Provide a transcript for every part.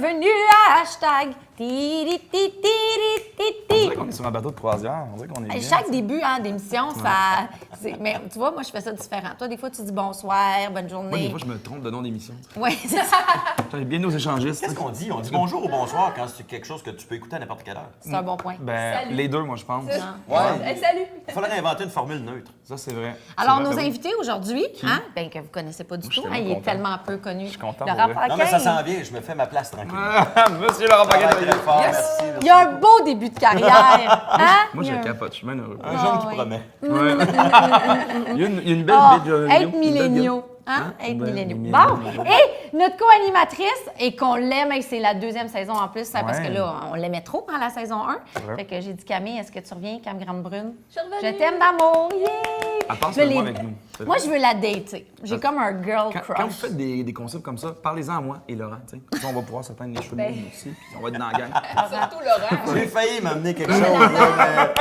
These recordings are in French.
bienvenue à hashtag. On dirait qu'on est sur un bateau de croisière. On dirait qu'on est bien. Chaque début d'émission, ça. Mais tu vois, moi, je fais ça différent. Toi, des fois, tu dis bonsoir, bonne journée. Moi, des fois, je me trompe de nom d'émission. Oui, c'est ça. J'aime bien nos échangistes. Qu'est-ce qu'on dit? On dit bonjour ou bonsoir quand c'est quelque chose que tu peux écouter à n'importe quelle heure. C'est un bon point. Ben, les deux, moi, je pense. Ouais. Salut! Il faudrait inventer une formule neutre. Ça, c'est vrai. Alors, C'est vrai, nos ben oui. invités aujourd'hui, que vous ne connaissez pas du tout, tellement il est content. tellement peu connu. Je suis content, Laurent pour vrai. Non, mais ça Paquin, s'en vient. Je me fais ma place tranquille. Monsieur Laurent Paquin. Travaille très fort, merci. il y a un beau début de carrière. Hein? Moi, Il y je a un- capote. Je suis bien heureux. Un jeune qui oui. promet. Ouais. Il y a une belle Ah, bête. être milléniaux. Hein? Être Ben, milléniaux. milléniaux. Bon, et notre co-animatrice, et qu'on l'aime, et c'est la deuxième saison en plus, parce Ouais. que là, on l'aimait trop dans la saison 1. vrai. Fait que j'ai dit, Camille, est-ce que tu reviens, Cam Grande-Brune? Je suis revenue. Je t'aime d'amour. Yeah! Elle passe Je le mois l'ai- avec nous. C'est Moi, vrai. je veux la dater. J'ai comme un girl Quand crush. vous faites des concepts comme ça, parlez-en à moi et Laurent. Tu sais. Comme ça, on va pouvoir s'atteindre les cheveux de nous aussi, puis on va être dans la gang. Surtout Laurent. J'ai failli m'amener quelque chose. là,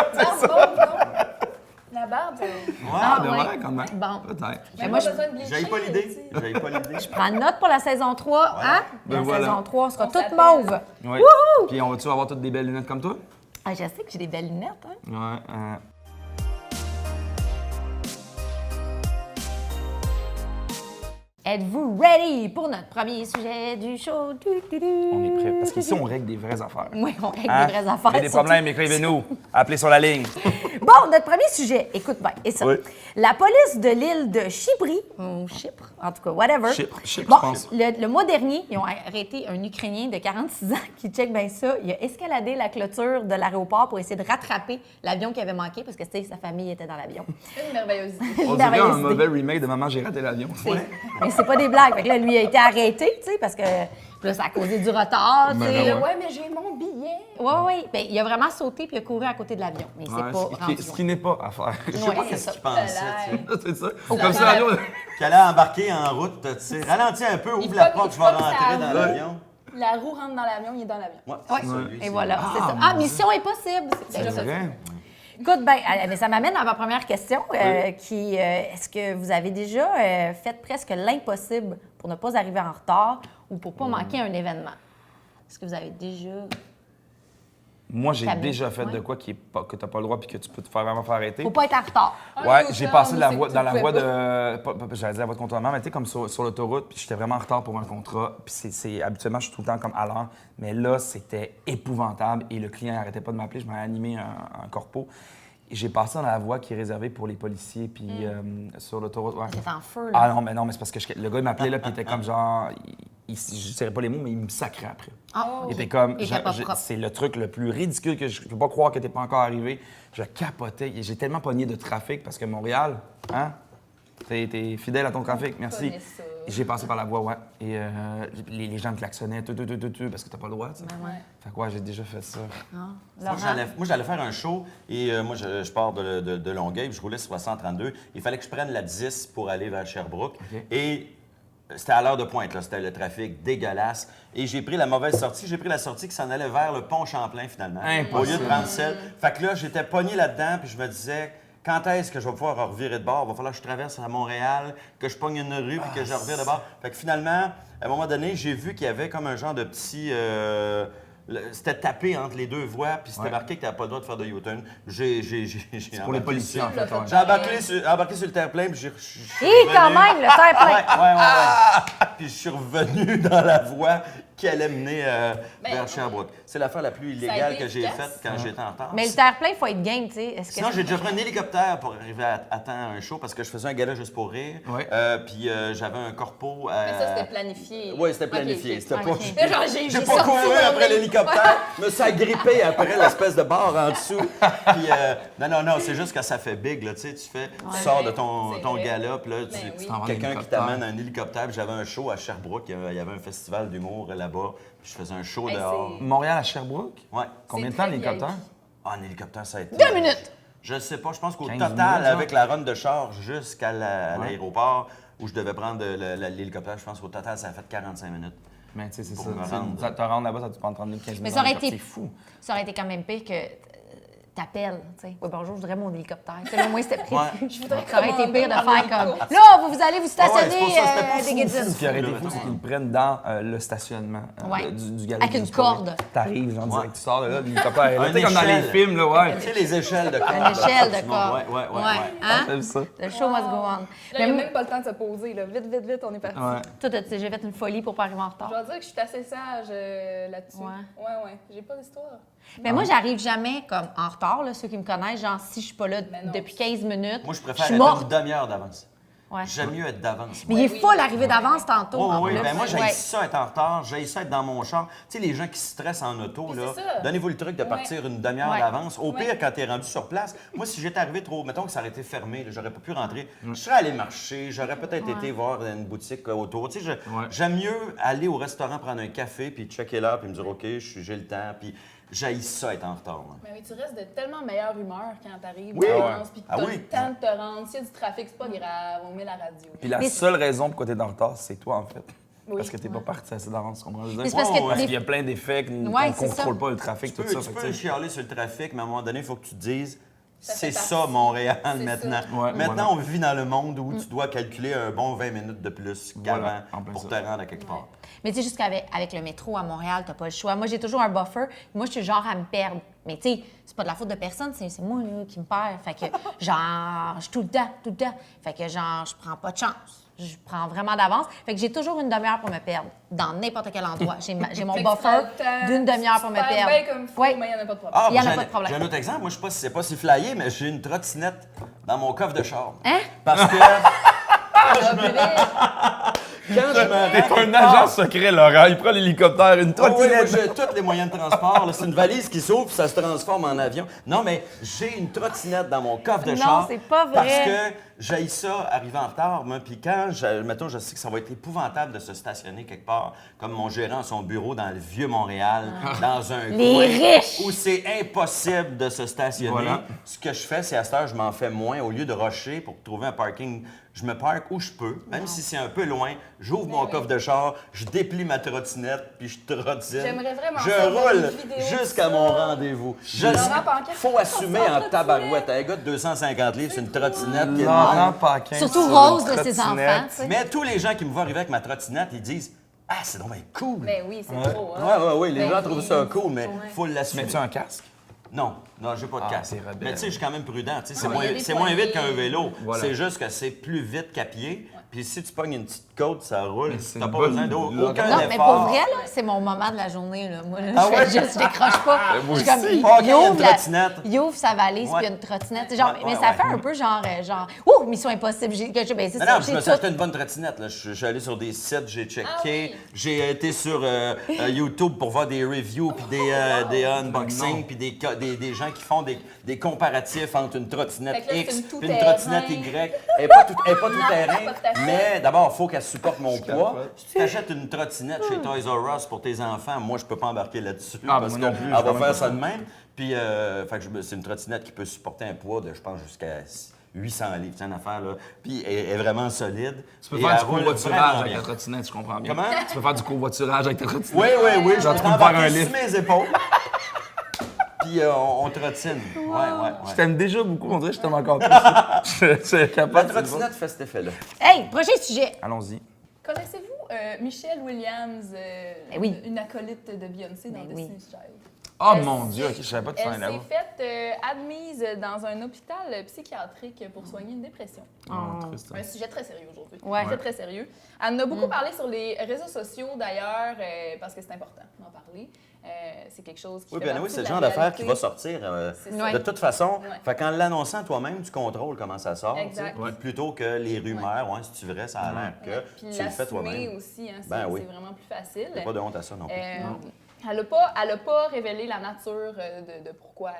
La barbe, ça. Ah, ben ouais. ouais, quand même. Bon. Peut-être. Mais Même moi, pas je besoin de bleacher, J'avais pas l'idée. tu sais. J'avais pas l'idée. prends note pour la saison 3. Hein? Ben la voilà. saison 3, on sera On toute s'appelle. mauve. Ouais. Puis on va-tu avoir toutes des belles lunettes comme toi? Ah, je sais que j'ai des belles lunettes. Hein? Ouais. Êtes-vous ready pour notre premier sujet du show? On est prêts. Parce qu'ici, on règle des vraies affaires. Oui, on règle Hein? des vraies affaires. Il y a des surtout. problèmes, écrivez-nous. Appelez sur la ligne. Bon, notre premier sujet, écoute bien, et ça. Oui. La police de l'île de Chypre, ou Chypre, en tout cas, whatever. Chypre, bon, je pense. le mois dernier, ils ont arrêté un Ukrainien de 46 ans qui, check bien ça, il a escaladé la clôture de l'aéroport pour essayer de rattraper l'avion qui avait manqué parce que, tu sais, sa famille était dans l'avion. C'est une merveilleuse idée. On dirait merveilleuse un idée. mauvais remake de Maman, j'ai raté l'avion. Mais c'est pas des blagues. Fait que là, lui a été arrêté, tu sais, parce que là, ça a causé du retard, tu sais. Ben ouais. Ouais, mais j'ai mon billet. Oui. Ben, il a vraiment sauté puis il a couru à côté de l'avion. Mais il s'est Ouais, pas rendu ce loin. qui n'est pas à faire. Je sais Ouais, pas c'est qu'est-ce ça. qu'il pensait, tu sais. C'est ça. Au Comme ça, contraire. l'avion. Qu'elle a embarqué en route, tu sais. Ralentis un peu, ouvre la fuck- porte, il je vais fuck rentrer sa dans roue. l'avion. La roue rentre dans l'avion, il est dans l'avion. Ouais, Ouais. c'est ça, lui, Et c'est- voilà, c'est ça. mon Ah, Dieu. mission impossible. C'est déjà C'est ça. vrai. Écoute, ben, mais ça m'amène à ma première question, qui est-ce que vous avez déjà fait presque l'impossible pour ne pas arriver en retard ou pour pas manquer un événement? Est-ce que vous avez déjà... Moi, j'ai Camille. déjà fait Ouais. de quoi que tu n'as pas le droit puis que tu peux te faire vraiment faire arrêter. Faut pas être en retard. Ouais, Ah, j'ai non, passé on la sait voie, que dans tu la pouvais voie pas. de. J'allais dire la voie de contournement, mais tu sais, comme sur l'autoroute, puis j'étais vraiment en retard pour un contrat. Puis habituellement, je suis tout le temps comme à l'heure. Mais là, c'était épouvantable et le client n'arrêtait pas de m'appeler. Je m'avais animé un corpo. Et j'ai passé dans la voie qui est réservée pour les policiers, puis sur l'autoroute. Ouais. T'es en feu, là. Ah non, mais c'est parce que le gars, il m'appelait là, puis il était comme genre. Je dirais pas les mots, mais il me sacrait après. Ah, Il était comme, Il était pas propre. c'est le truc le plus ridicule que je peux pas croire que t'es pas encore arrivé. Je capotais. J'ai tellement pogné de trafic parce que Montréal, hein? T'es fidèle à ton trafic, merci. connais ça. Et j'ai passé par la voie, ouais. Et les gens me klaxonnaient, parce que t'as pas le droit, tu sais. Ouais. Fait quoi, j'ai déjà fait ça. Non. Moi, j'allais faire un show et moi, je pars de Longueuil, puis je roulais sur la 132. Il fallait que je prenne la 10 pour aller vers Sherbrooke. OK. Et c'était à l'heure de pointe, là. C'était le trafic dégueulasse. Et j'ai pris la mauvaise sortie. J'ai pris la sortie qui s'en allait vers le pont Champlain, finalement. Impossible. Au lieu de prendre celle. Fait que là, j'étais pogné là-dedans, puis je me disais... Quand est-ce que je vais pouvoir revirer de bord? Il va falloir que je traverse à Montréal, que je pogne une rue, puis que je revire de bord. Fait que finalement, à un moment donné, j'ai vu qu'il y avait comme un genre de petit... c'était tapé entre les deux voies, puis c'était Ouais. marqué que tu n'avais pas le droit de faire de U-turn. C'est pour les policiers, en fait. ouais. J'ai embarqué sur le terre-plein, puis j'ai... Hé, quand même, le terre plein. Ouais. Puis je suis revenu dans la voie qui allait mener vers Sherbrooke. C'est l'affaire la plus Ça a illégale été que j'ai efficace. faite quand j'étais en retard. Mais le terre plein, il faut être game, tu sais. Est-ce que Sinon, j'ai déjà pris un hélicoptère pour arriver à temps à un show parce que je faisais un gala juste pour rire. Ouais. Puis j'avais un corpo. Mais ça, c'était planifié. Oui, c'était planifié. Ok, ok. C'était Ok. pas. Mais genre, J'ai pas sorti couru mon après nez. l'hélicoptère, me suis agrippé après l'espèce de barre en dessous. Puis non, c'est juste que ça fait big, là, tu sais, tu sors de ton c'est ton vrai. gala, puis là, Ben oui. t'en vas en quelqu'un qui hélicoptère. t'amène un hélicoptère. Puis j'avais un show à Sherbrooke, il y avait un festival d'humour là-bas, puis je faisais un show Hey, dehors. c'est- Montréal à Sherbrooke? Ouais. Combien de C'est temps très l'hélicoptère? Ah, un hélicoptère, ça a été... 2 minutes. Je ne sais pas, je pense qu'au 15 total, minutes, genre. avec la run de charge jusqu'à Ouais. l'aéroport, où je devais prendre l'hélicoptère, je pense qu'au total, ça a fait 45 minutes. Mais tu sais, c'est Pour ça. me rendre. Te rendre là-bas, ça te prend 30 minutes, 15 minutes. Mais ça aurait été... C'est fou. Ça aurait été quand même pire que t'appelle, tu sais. Oui, bonjour, je voudrais mon hélicoptère. Tu sais, là, au moins, c'était prévu. Ouais. Je voudrais Ça aurait été pire de commander faire mon comme, hélico. là, vous allez vous Ah ouais, stationner c'est pour ça, c'était pas des fou, Guédines. Ce qui aurait été fou, Là, c'est qu'ils le prennent dans le stationnement Ouais. du galerie. Avec une corde. T'arrives, genre, direct, Ouais. tu sors de là, l'hélicoptère est là. Un Tu sais, comme dans les échelle. films, là, ouais. Tu sais, les échelles de corde. Une échelle de Simon, corps. Ouais. Hein? J'aime ça. Le show must go on. Là, il n'y a même pas le temps de se poser. Là. Vite, vite, vite, on est parti. Ouais. Toi, j'ai fait une folie pour pas arriver en Je retard. dois dire que je suis assez sage là-dessus. Ouais. Ouais. J'ai pas d'histoire. Mais moi, j'arrive jamais comme en retard, là, ceux qui me connaissent, genre si je suis pas là Mais non. depuis 15 minutes, Moi, je je préfère suis être morte. une demi-heure d'avance. Ouais. J'aime mieux être d'avance. Mais moi. il est oui. fou l'arrivée d'avance tantôt. Oui, en oui, plus. ben moi, j'ai Ouais. ça être en retard, j'ai ça être dans mon char. Tu sais, les gens qui stressent en auto, Mais là, c'est ça. donnez-vous le truc de partir une demi-heure Ouais. d'avance. Au Ouais. pire, quand tu es rendu sur place, moi, si j'étais arrivé trop, mettons que ça aurait été fermé, là, j'aurais pas pu rentrer, je serais allé marcher, j'aurais peut-être été voir une boutique autour. Tu sais, j'aime mieux aller au restaurant prendre un café, puis checker l'heure, puis me dire, OK, j'ai le temps, puis j'haïs ça être en retard. moi. Mais oui, tu restes de tellement meilleure humeur quand t'arrives Oui. d'avance, puis que Ah t'as oui. le temps de te rendre. S'il y a du trafic, c'est pas grave, on met la radio. Puis la Mais- seule raison pourquoi t'es en retard, c'est toi, en fait. Oui. Parce que t'es pas parti assez d'avance, tu comprends? Je veux dire, Mais c'est parce que parce des- qu'il y a plein d'effets qu'on Ouais, ne c'est contrôle ça. pas, le trafic, tout ça. Tu fait peux que, tu sais, chialer sur le trafic, mais à un moment donné, il faut que tu te dises, Ça c'est fait ça partie. Montréal C'est maintenant. ça. Ouais, Maintenant, voilà. on vit dans le monde où tu dois calculer un bon 20 minutes de plus qu'avant Voilà, en plein pour ça. te rendre à quelque part. Mais tu sais, juste qu'avec le métro à Montréal, t'as pas le choix. Moi, j'ai toujours un buffer. Moi, je suis genre à me perdre. Mais tu sais, c'est pas de la faute de personne, c'est moi là, qui me perds. Fait que, genre, je suis tout le temps. Fait que, genre, je prends pas de chance. Je prends vraiment d'avance. Fait que j'ai toujours une demi-heure pour me perdre, dans n'importe quel endroit. J'ai mon Fait que tu buffer prends le temps, d'une demi-heure pour me tu te perds perdre. bien comme faut, Ouais. mais il n'y en a pas de problème. Ah, Il y en a j'ai pas de problème. J'ai un autre exemple. Moi, je sais pas si c'est pas si flyé, mais j'ai une trottinette dans mon coffre de char. Hein? Parce que Ah, bébé, quand je me T'es rends un quelque part- agent secret, Laurent. Il prend l'hélicoptère, une Ah oui, moi, trottinette. j'ai tous les moyens de transport. là. C'est une valise qui s'ouvre puis ça se transforme en avion. Non, mais j'ai une trottinette dans mon coffre de Non, char. c'est pas vrai. Parce que j'haïs ça arriver en retard, moi. Puis quand, mettons, je sais que ça va être épouvantable de se stationner quelque part, comme mon gérant a son bureau dans le vieux Montréal, dans un Les coin riches! où c'est impossible de se stationner. Voilà. Ce que je fais, c'est à cette heure, je m'en fais moins. Au lieu de rusher pour trouver un parking, je me parque où je peux, même si c'est un peu loin. J'ouvre mon oui. coffre de char, je déplie ma trottinette, puis je trottine. J'aimerais vraiment Je ça, voir roule une vidéo de jusqu'à ça. mon rendez-vous. Laurent Paquin. Faut assumer en tabarouette. Un gars de 250 livres, c'est une trottinette qui est Laurent énorme. Paquin. Surtout sur Rose une de ses enfants. trottinette. tu sais. Mais tous les gens qui me voient arriver avec ma trottinette, ils disent « Ah, c'est donc bien cool! Mais oui, c'est trop. Hein? Ouais, les Ben gens trouvent ça cool, mais Ouais. faut l'assumer. Mets-tu un casque? Non, j'ai pas de Ah, casque. c'est rebelle. Mais tu sais, je suis quand même prudent. Tu sais, c'est mais moins, il y a des c'est moins vite poignées. qu'un vélo. Voilà. C'est juste que c'est plus vite qu'à pied. Puis si tu pognes une petite côte, ça roule. Mais c'est T'as une pas bonne besoin idée. d'aucun Non, effort. mais pour vrai, là, c'est mon moment de la journée. Là. Moi, là, Ah je fais ouais? juste, je décroche pas. moi Je suis comme, aussi. il, Ah, ok, il il y a une ouvre la- trottinette. il ouvre sa valise, Ouais. puis il y a une trottinette. Genre, Ouais, mais ouais, ça ouais. fait un peu genre, ouh, mission impossible. Ben, c'est Non, ça, non, je j'ai me suis tout. acheté une bonne trottinette. Là. Je suis allé sur des sites, j'ai checké. Ah oui. J'ai été sur YouTube pour voir des reviews, puis des unboxings, puis des gens qui font des comparatifs entre une trottinette Fait que là, X c'est une puis une tout-terrain. trottinette Y. Elle n'est pas tout terrain, Pas tout à fait. mais d'abord, il faut qu'elle supporte mon poids. capote. Si tu t'achètes une trottinette chez Toys R Us pour tes enfants, moi, je peux pas embarquer là-dessus Ah, parce moi qu'elle non plus, va je peux faire même ça pas. de même. Puis, fait que c'est une trottinette qui peut supporter un poids de, je pense, jusqu'à 800 livres. C'est une affaire, là. Puis, elle est vraiment solide. Tu peux Et faire elle du roule covoiturage vraiment avec bien. ta trottinette, tu comprends bien. Comment? Tu peux faire du covoiturage avec ta trottinette. Oui, je Genre, peux tu peux me faire un t'embarquer lift. sur mes épaules. Puis on trottine. Ouais. Je t'aime déjà beaucoup, on dirait que je t'aime encore plus. Je suis La capable. c'est bon. trottinette fait cet effet-là. Hey, prochain sujet. Allons-y. Connaissez-vous Michelle Williams, oui. une acolyte de Beyoncé dans Ben oui. Destiny's Child? Oh Elle mon s'est- Dieu, ok, je savais pas que tu Elle en là s'est faite admise dans un hôpital psychiatrique pour soigner une dépression. Triste. Un sujet très sérieux aujourd'hui. Ouais. Très, très sérieux. Elle en a beaucoup parlé sur les réseaux sociaux, d'ailleurs, parce que c'est important d'en parler. C'est quelque chose qui Oui, fait bien oui, partie c'est de le la genre d'affaire qui réalité. va sortir. C'est ça. Ouais. De toute façon, Ouais. fait qu'en l'annonçant toi-même, tu contrôles comment ça sort. Exact. tu sais. Plutôt que les rumeurs, ouais, si tu vrai, ça a l'air que Puis tu le fais l'assumer toi-même. aussi, hein, c'est Ben oui. c'est vraiment plus facile. Pas de honte à ça non plus. Elle n'a pas révélé la nature de pourquoi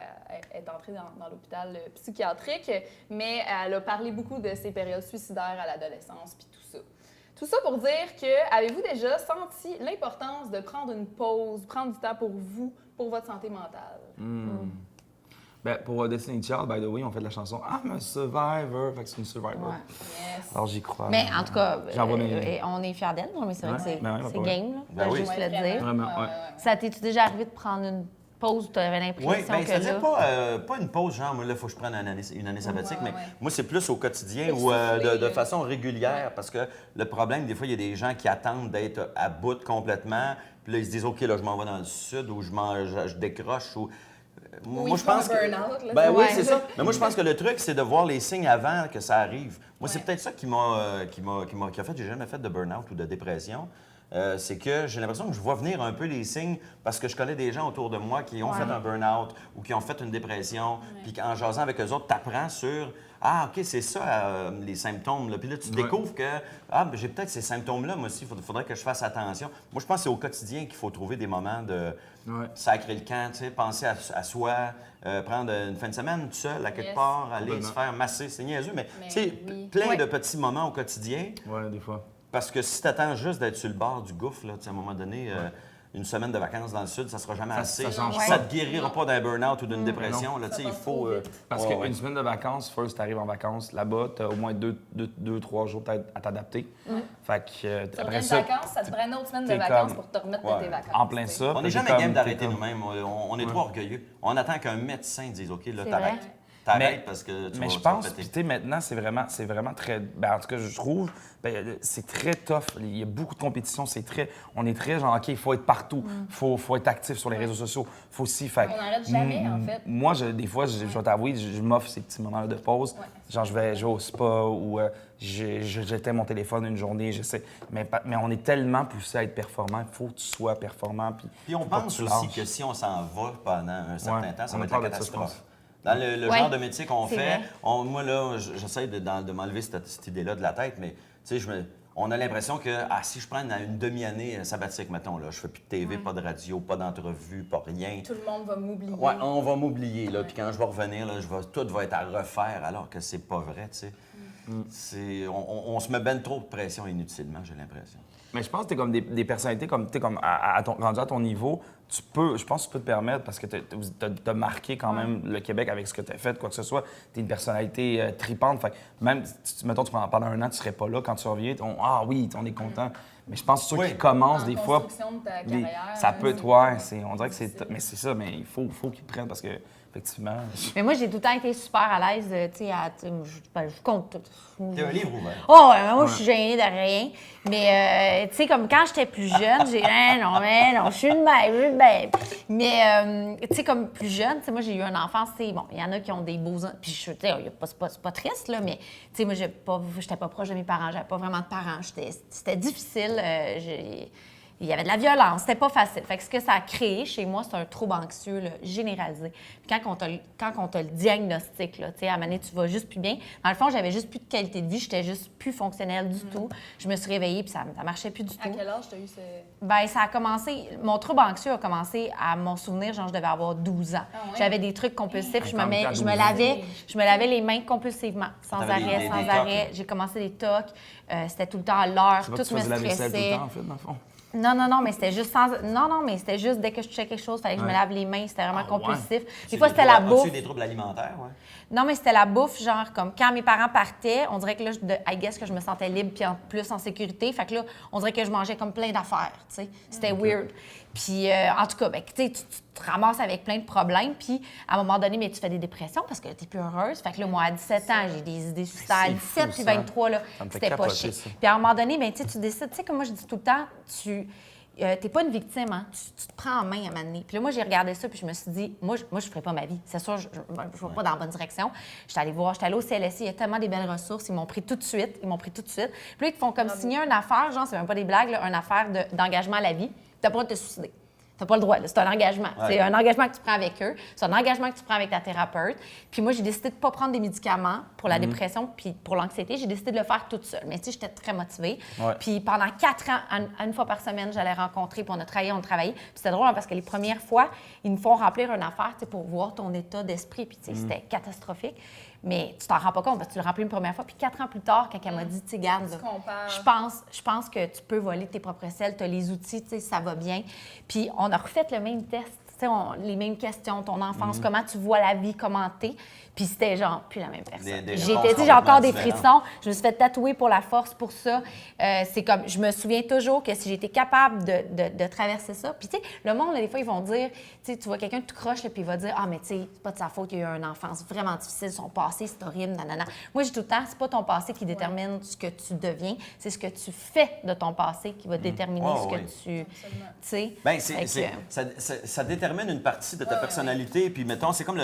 elle est entrée dans l'hôpital psychiatrique, mais elle a parlé beaucoup de ses périodes suicidaires à l'adolescence, puis tout ça. Tout ça pour dire que, avez-vous déjà senti l'importance de prendre une pause, prendre du temps pour vous, pour votre santé mentale? Ben, pour Destiny Child, by the way, on fait de la chanson I'm a survivor. Fait que c'est une survivor. Ouais. Yes. Alors j'y crois. Mais en tout cas, J'envoie mes- on est fiers d'elle, mais c'est vrai que c'est Ben ouais, c'est ouais. game, là. Ben Faut oui. juste le Vraiment. dire. Vraiment, ouais. Ça t'es-tu déjà arrivé de prendre une pause où tu avais Oui, l'impression bien, que c'est-à-dire là... pas une pause, genre, moi, là, il faut que je prenne une année sabbatique, Ouais, mais ouais. moi, c'est plus au quotidien Fait ou souffler, de là. façon régulière, parce que le problème, des fois, il y a des gens qui attendent d'être à bout complètement, puis là, ils se disent, OK, là, je m'en vais dans le sud, ou je décroche, ou... Ou ils font un burn-out, là, Ben oui, Ouais. c'est ça. Mais moi, je pense que le truc, c'est de voir les signes avant que ça arrive. Moi, c'est peut-être ça qui a fait. J'ai jamais fait de burn-out ou de dépression. C'est que j'ai l'impression que je vois venir un peu les signes parce que je connais des gens autour de moi qui ont fait un burn-out ou qui ont fait une dépression. Puis qu'en jasant avec eux autres, tu apprends sur ah, OK, c'est ça les symptômes. Là. Puis là, tu découvres que ben, j'ai peut-être ces symptômes-là, moi aussi, il faudrait que je fasse attention. Moi, je pense que c'est au quotidien qu'il faut trouver des moments de sacrer le camp, tu sais, penser à soi, prendre une fin de semaine tout seul, à quelque part, aller se faire masser. C'est niaiseux, mais tu sais, plein de petits moments au quotidien. Oui, des fois. Parce que si tu attends juste d'être sur le bord du gouffre, là, tu sais, à un moment donné, une semaine de vacances dans le sud, ça sera jamais assez. ça change Ça te guérira pas d'un burn-out ou d'une dépression. Là, Ça tu sais, il passe faut. trop vite. Parce qu'une semaine de vacances, first, tu arrives en vacances là-bas, tu as au moins 2-3 jours peut-être à t'adapter. Fait que Tu après reviens de ça. vacances, ça te prend une autre semaine de t'es vacances comme- pour te remettre Ouais. de tes vacances. En plein tu sais. ça. On n'est t'es jamais comme- game t'es d'arrêter comme- nous-mêmes. On est trop orgueilleux. On attend qu'un médecin dise OK, là, C'est t'arrêtes. vrai. T'arrêtes parce que tu Mais vas je pense, péter. puis tu sais, maintenant, c'est vraiment très. Ben, en tout cas, je trouve, c'est très tough. Il y a beaucoup de compétition. On est très genre, OK, il faut être partout. Faut être actif sur les réseaux sociaux. Faut aussi. Fait, On n'arrête jamais, en fait. Moi, des fois, je vais t'avouer, je m'offre ces petits moments de pause. Ouais. Genre, je vais au spa ou j'éteins mon téléphone une journée, j'essaie. Mais on est tellement poussé à être performant. Il faut que tu sois performant. Puis on faut pas pense tu aussi lâches. que si on s'en va pendant un certain Ouais, temps, ça on va a être la parlé de ça, je catastrophe. pense. Dans le Ouais. genre de métier qu'on C'est fait, vrai. moi, là, j'essaie de m'enlever cette idée-là de la tête, mais tu sais, on a l'impression que si je prends une demi-année sabbatique, mettons, là, je fais plus de TV, pas de radio, pas d'entrevue, pas rien. Tout le monde va m'oublier. Ouais, on va m'oublier, là. Puis quand je vais revenir, là, tout va être à refaire, alors que c'est pas vrai, tu sais. On se met ben trop de pression inutilement, j'ai l'impression. Mais je pense que tu es comme des personnalités, rendu à ton niveau, je pense que tu peux te permettre, parce que tu as marqué quand même le Québec avec ce que tu as fait, quoi que ce soit. Tu es une personnalité tripante. Fait que même, mettons, pendant un an, tu serais pas là. Quand tu reviens, on est content. Mais je pense que ceux qui commencent, En des fois, construction de ta carrière, ça hein, peut être, on dirait que c'est... Mais c'est ça, mais il faut qu'ils prennent, parce que, effectivement... Mais moi, j'ai tout le temps été super à l'aise, tu sais, je compte tout. T'es un livre ouvert. Oh, ouais, moi, je suis gênée de rien. Mais, tu sais, comme quand j'étais plus jeune, j'ai non, je suis une mère, ben. Mais, tu sais, comme plus jeune, tu sais, moi, j'ai eu une enfance, tu sais, bon, il y en a qui ont des beaux... Puis, tu sais, c'est pas triste, là, mais, tu sais, moi, j'étais pas proche de mes parents, j'avais pas vraiment de parents. C'était difficile. Il y avait de la violence, c'était pas facile. Fait que ce que ça a créé chez moi, c'est un trouble anxieux là, généralisé. Puis quand on te le diagnostic, là, tu sais, à un moment donné, tu vas juste plus bien. Dans le fond, j'avais juste plus de qualité de vie, j'étais juste plus fonctionnelle du tout. Je me suis réveillée, puis ça marchait plus du À tout. quel âge t'as eu ce... Ben, ça a commencé... Mon trouble anxieux a commencé à mon souvenir, genre, je devais avoir 12 ans. Ah ouais? J'avais des trucs compulsifs. Je Quand me 12 ans. lavais les mains compulsivement, sans T'avais arrêt, des sans tocs, arrêt. là. J'ai commencé des tocs. C'était tout le temps à l'heure. C'est pas Tout que tu me faisais la vaisselle tout stressait. le temps, en fait, dans le fond. Non, mais c'était juste mais c'était juste dès que je touchais quelque chose, il fallait que je me lave les mains, c'était vraiment compulsif. Des fois, c'était la bouffe. As-tu des troubles alimentaires, ouais? Non, mais c'était la bouffe, genre, comme quand mes parents partaient, on dirait que là, I guess que je me sentais libre puis plus en sécurité. Fait que là, on dirait que je mangeais comme plein d'affaires, tu sais. C'était weird. Puis, en tout cas, ben, tu sais, tu te ramasses avec plein de problèmes. Puis, à un moment donné, mais tu fais des dépressions parce que tu n'es plus heureuse. Fait que là, moi, à 17 ans, j'ai des idées suicidaires. À c'est 17 fou, puis ça. 23, là, Ça me fait c'était pas capoter, chic. ça. Puis, à un moment donné, ben, tu sais, tu décides, tu sais, comme moi, je dis tout le temps, t'es pas une victime, hein? Tu te prends en main à un moment donné. Puis là, moi, j'ai regardé ça, puis je me suis dit, moi, je ferais pas ma vie. C'est sûr, je vais pas dans la bonne direction. J'étais allée au CLSC, il y a tellement des belles ressources. Ils m'ont pris tout de suite. Puis là, ils te font comme signer une affaire, genre, c'est même pas des blagues, là, une affaire d'engagement à la vie. T'as pas le droit de te suicider. T'as pas le droit, là. C'est un engagement. Ouais. C'est un engagement que tu prends avec eux. C'est un engagement que tu prends avec ta thérapeute. Puis moi, j'ai décidé de pas prendre des médicaments pour la dépression puis pour l'anxiété. J'ai décidé de le faire toute seule. Mais tu sais, j'étais très motivée. Ouais. Puis pendant 4 ans, une fois par semaine, j'allais rencontrer, puis on a travaillé. Puis c'était drôle hein, parce que les premières fois, ils nous font remplir une affaire tu sais, pour voir ton état d'esprit. Puis tu sais, c'était catastrophique. Mais tu t'en rends pas compte parce que tu le remplis une première fois. Puis 4 ans plus tard, quand elle m'a dit, tu sais, garde, là, compares. je pense que tu peux voler tes propres selles, tu as les outils, tu sais, ça va bien. Puis on a refait le même test. sais, les mêmes questions, ton enfance, comment tu vois la vie, comment t'es. Puis c'était genre plus la même personne. Des J'ai réponses j'ai encore des complètement frissons. Je me suis fait tatouer pour la force pour ça. C'est comme, je me souviens toujours que si j'étais capable de traverser ça. Puis tu sais, le monde, là, des fois, ils vont dire, tu sais, tu vois quelqu'un tout croche, là, puis il va dire, ah, mais tu sais, c'est pas de sa faute, il a eu une enfance vraiment difficile, son passé, c'est horrible, nanana. Moi, j'ai tout le temps, c'est pas ton passé qui détermine ce que tu deviens, c'est ce que tu fais de ton passé qui va déterminer ce que tu sais. Bien, Fait que, ça détermine une partie de ta personnalité. Puis, mettons, c'est comme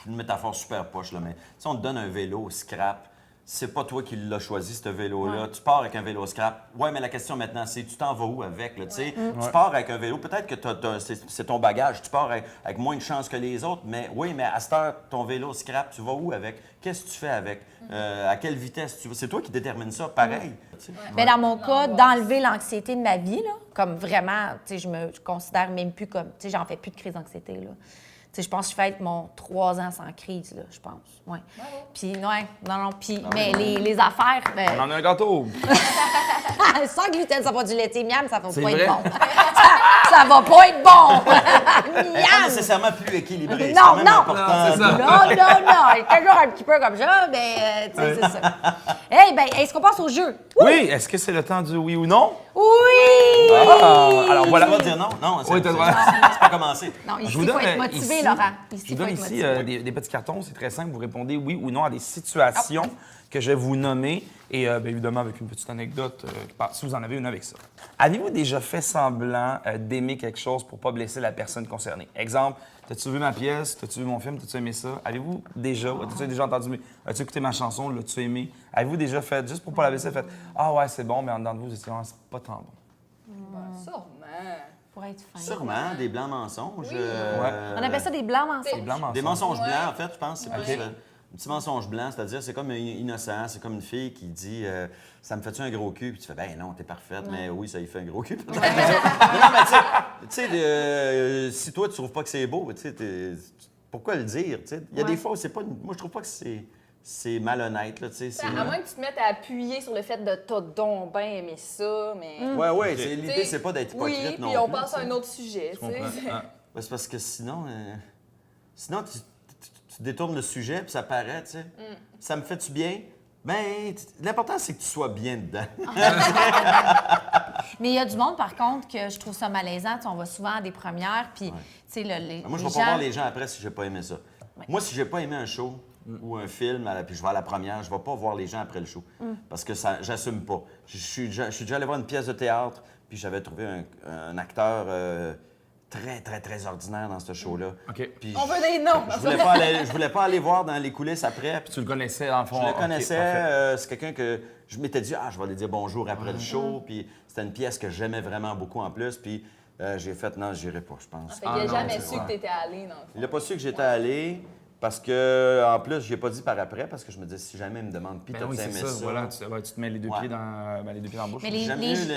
une métaphore super poche, là, mais si on te donne un vélo scrap, c'est pas toi qui l'as choisi, ce vélo-là. Tu pars avec un vélo scrap. Ouais, mais la question maintenant, c'est tu t'en vas où avec, là, tu sais? Tu pars avec un vélo, peut-être que c'est ton bagage, tu pars avec moins de chance que les autres, mais oui, mais à cette heure, ton vélo scrap, tu vas où avec? Qu'est-ce que tu fais avec? À quelle vitesse tu vas? C'est toi qui détermine ça, pareil. Mais dans mon cas, d'enlever l'anxiété de ma vie, là, comme vraiment, tu sais, je me considère même plus comme, tu sais, j'en fais plus de crise d'anxiété, là. Tu sais, je pense que je fais être mon 3 ans sans crise, là, je pense. Ouais. Puis, ouais, non, puis, mais les affaires... On en a un gâteau. Sans gluten, ça va du laitier, miam, ça va C'est pas vrai? être bon. Ça va pas être bon. Pas Miam! nécessairement plus équilibré. Non, c'est quand même non. important. Non, c'est ça. Non, il est toujours un petit peu comme ça, mais, tu sais, c'est ça. Hey, ben, est-ce qu'on passe au jeu? Oui, est-ce que c'est le temps du oui ou non? Oui! Alors Voilà. voilà. Tu vas dire non? Non, Oui, t'as le droit. c'est pas commencé. Non, ici, Je vous il faut donne être motivé, ici, Laurent. je Ici, vous il faut donne être ici motivé. des petits cartons, c'est très simple. Vous répondez oui ou non à des situations que je vais vous nommer et bien évidemment avec une petite anecdote si vous en avez une avec ça. Avez-vous déjà fait semblant d'aimer quelque chose pour pas blesser la personne concernée? Exemple, t'as-tu vu ma pièce? T'as-tu vu mon film? T'as-tu aimé ça? Avez-vous déjà, as-tu déjà entendu, as-tu écouté ma chanson? L'as-tu aimé? Avez-vous déjà fait, juste pour pas la blesser, fait ah ouais, c'est bon, mais en dedans de vous, vous étiez c'est pas tant bon. Sûrement. Pour être fin. Sûrement, des blancs mensonges. On appelle ça des blancs mensonges. Des blancs mensonges. Des mensonges Ouais. blancs, en fait, je pense. C'est plus Ok. un petit mensonge blanc, c'est-à-dire c'est comme innocent, c'est comme une fille qui dit ça me fait-tu un gros cul? Puis tu fais ben non, t'es parfaite, mais oui, ça y fait un gros cul. non, mais tu sais, si toi tu trouves pas que c'est beau, tu sais, pourquoi le dire? Tu sais? Il y a des fois où c'est pas. Moi, je trouve pas que c'est malhonnête, là, tu sais. À moins que tu te mettes à appuyer sur le fait de t'as donc bien aimé ça, mais. Ouais, Tu l'idée, sais, c'est pas d'être hypocrite oui, non puis on plus, passe à tu sais. un autre sujet, tu sais. Ah. Ben, c'est parce que sinon tu détournes le sujet, puis ça paraît, tu sais. Ça me fait-tu bien? Ben, l'important, c'est que tu sois bien dedans. Mais il y a du monde, par contre, que je trouve ça malaisant. Tu sais, on va souvent à des premières, puis, tu sais, Moi, je les vais pas voir les gens après si j'ai pas aimé ça. Moi, si j'ai pas aimé un show ou un film, puis je vais à la première, je vais pas voir les gens après le show. Parce que ça, j'assume pas. Je suis déjà allé voir une pièce de théâtre, puis j'avais trouvé un acteur très, très, très ordinaire dans ce show-là. OK. Puis On veut des noms. je voulais pas aller voir dans les coulisses après. Tu le connaissais, dans le fond? Je le OK, connaissais, parfait. c'est quelqu'un que je m'étais dit, je vais aller dire bonjour après le show, puis c'était une pièce que j'aimais vraiment beaucoup en plus, puis j'ai fait, non, j'irai pas, je pense. Fait qu'il a non, jamais c'est su ça. que t'étais allé, dans le fond. Il n'a pas su que j'étais allé, parce que, en plus, je n'ai pas dit par après, parce que je me disais, si jamais il me demande, puis Ben t'as oui, c'est aimé ça. ça. Voilà, tu te mets les deux Ouais. pieds dans la bouche. Mais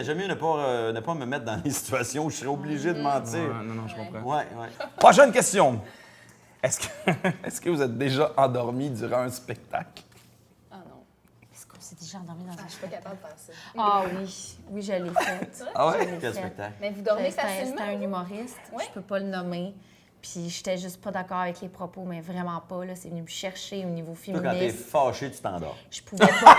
J'aime mieux ne pas me mettre dans des situations où je serais obligé de mentir. Ouais, non, je comprends. Ouais. Prochaine question. Est-ce que vous êtes déjà endormi durant un spectacle? Ah non, Est-ce qu'on s'est déjà endormi dans un je suis pas capable de faire ça. Ah oui, je l'ai fait. Ah ouais? Je l'ai Quel fait. spectacle? Mais vous dormez C'était facilement? un humoriste, Ouais. je peux pas le nommer. Puis j'étais juste pas d'accord avec les propos, mais vraiment pas. Là, c'est venu me chercher au niveau Toi, quand t'es féministe. fâché, tu t'endors. Je pouvais pas.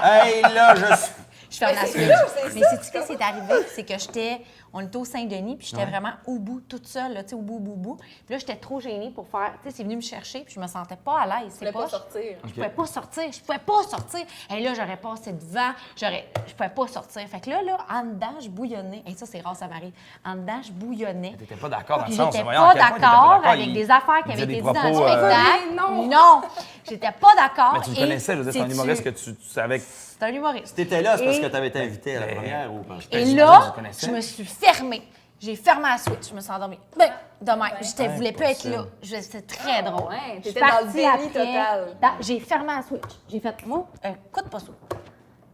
Hey, là, je suis... Je ferme la c'est switch. sûr, c'est Mais ça. sais-tu ce qui s'est arrivé? C'est que on était au Saint-Denis, puis j'étais vraiment au bout, toute seule, là, tu sais, au bout. Puis là, j'étais trop gênée pour faire. Tu sais, c'est venu me chercher, puis je me sentais pas à l'aise. Tu voulais pas sortir. Je pouvais pas sortir. Et là, j'aurais passé devant, je pouvais pas sortir. Fait que là, en dedans, je bouillonnais. Et ça, c'est rare, ça m'arrive. En dedans, je bouillonnais. T'étais pas d'accord dans le Puis sens. j'étais voyons, pas à quel point t'étais pas d'accord d'accord, avec il- des affaires qui il avaient disait été des dites dans le propos, spectacle. non. Non, j'étais pas d'accord. Mais tu le Et connaissais, je veux dire, c'est un sais-tu- humoriste que tu savais que... C'est un humoriste. T'étais là, c'est parce Et- que t'avais été invité à la première ou pas? Et j'imagine là, que tu connaissais. je me suis fermée. J'ai fermé la switch, je me suis endormie. Ben, demain, je voulais plus être là. C'était très drôle. Ouais, Je t'étais suis dans le partie déni après. total. J'ai fermé la switch. J'ai fait, moi, écoute pas ça.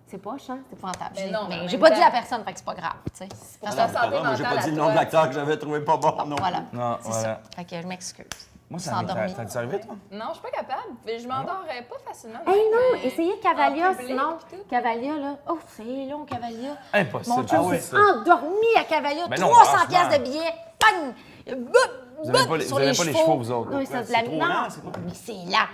C'est pas chiant, c'est épouvantable. Mais non, mais en j'ai même pas dit temps- à personne, fait que c'est pas grave, tu sais. Pour Ah ta non, santé moi, j'ai mentale pas dit à le nom toi. de l'acteur que j'avais trouvé pas bon, non. Voilà, Non, c'est voilà. ça. Fait que je m'excuse. Moi, ça S'endormir. t'as arrivé, toi? Non, je suis pas capable. Je m'endors pas facilement. Hey non, mais essayez Cavalia, en public, sinon. puis tout. Cavalia, là. Oh, c'est long, Cavalia. Impossible. Mon chum Ah oui. s'est endormi à Cavalia. Ben non, 300 franchement. piastres de billets. Bang! Vous avez pas les chevaux, vous autres. Non, ça, C'est la trop non, lent, c'est quoi? mais c'est là.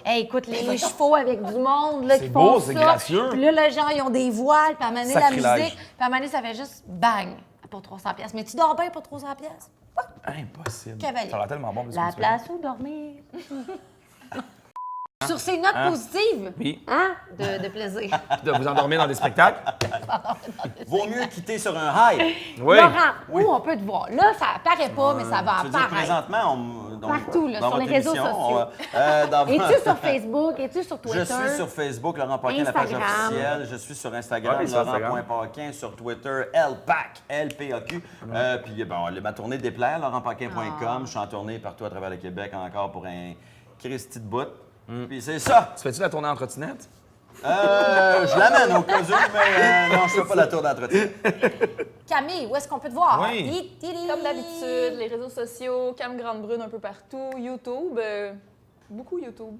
Hey, écoute, les chevaux avec du monde là, C'est qui beau, font c'est ça. gracieux. Puis là, les gens, ils ont des voiles, puis à un moment donné, la Sacrilège. musique, puis à un moment donné, ça fait juste bang pour 300 piastres. Mais tu dors bien pour 300 piastres. Impossible. Cavalier. Ça a l'air tellement bon. La place où dormir. Sur ces notes positives, Oui. hein, de plaisir. De vous endormir dans des spectacles? Vaut mieux quitter sur un high. Oui. Laurent, où on peut te voir? Là, ça apparaît pas, mais ça va Je veux dire, apparaître. présentement, Partout, là, dans sur les votre réseaux émission, sociaux. dans- Es-tu sur Facebook? Es-tu sur Twitter? Je suis sur Facebook, Laurent Paquin, la page Instagram. officielle. Je suis sur Instagram, Ouais, sur Instagram. Laurent.Paquin, sur Twitter, LPAC, LPAQ. Puis bon, ma tournée déplaire, laurentpaquin.com. Je suis en tournée partout à travers le Québec encore pour un Christy de bout. Puis c'est ça. Tu fais-tu la tournée en trottinette? Je l'amène au cas où, mais non, je fais pas la tour d'entretien. Camille, où est-ce qu'on peut te voir? Oui. Comme d'habitude, les réseaux sociaux, Cam Grande Brune un peu partout, YouTube, beaucoup YouTube,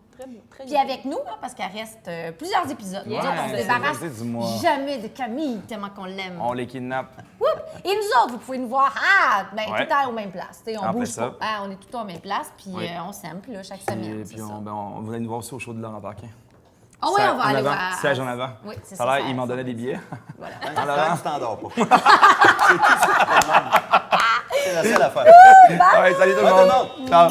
très Puis avec nous, hein, parce qu'il reste plusieurs épisodes. Nous autres, on se c'est débarrasse vrai, dis-moi. jamais de Camille, tellement qu'on l'aime. On les kidnappe. Oups! Et nous autres, vous pouvez nous voir tout Ouais. le temps aux mêmes places. T'sais, on Après bouge ça. pas. Ah, on est tout le temps aux mêmes places, puis Oui. on s'aime, puis là, chaque Puis, semaine. puis c'est ça. vous allez nous voir aussi au show de Laurent Paquin. Ah oui, on va En aller avant, voir. siège en avant. Oui, c'est Ça a ça. l'air, il m'en donnait des billets. Voilà. Tant que tu t'endors pas. C'est tout ça. C'est la seule affaire. Ouais, salut tout le Bye, tout le monde. monde. Ciao.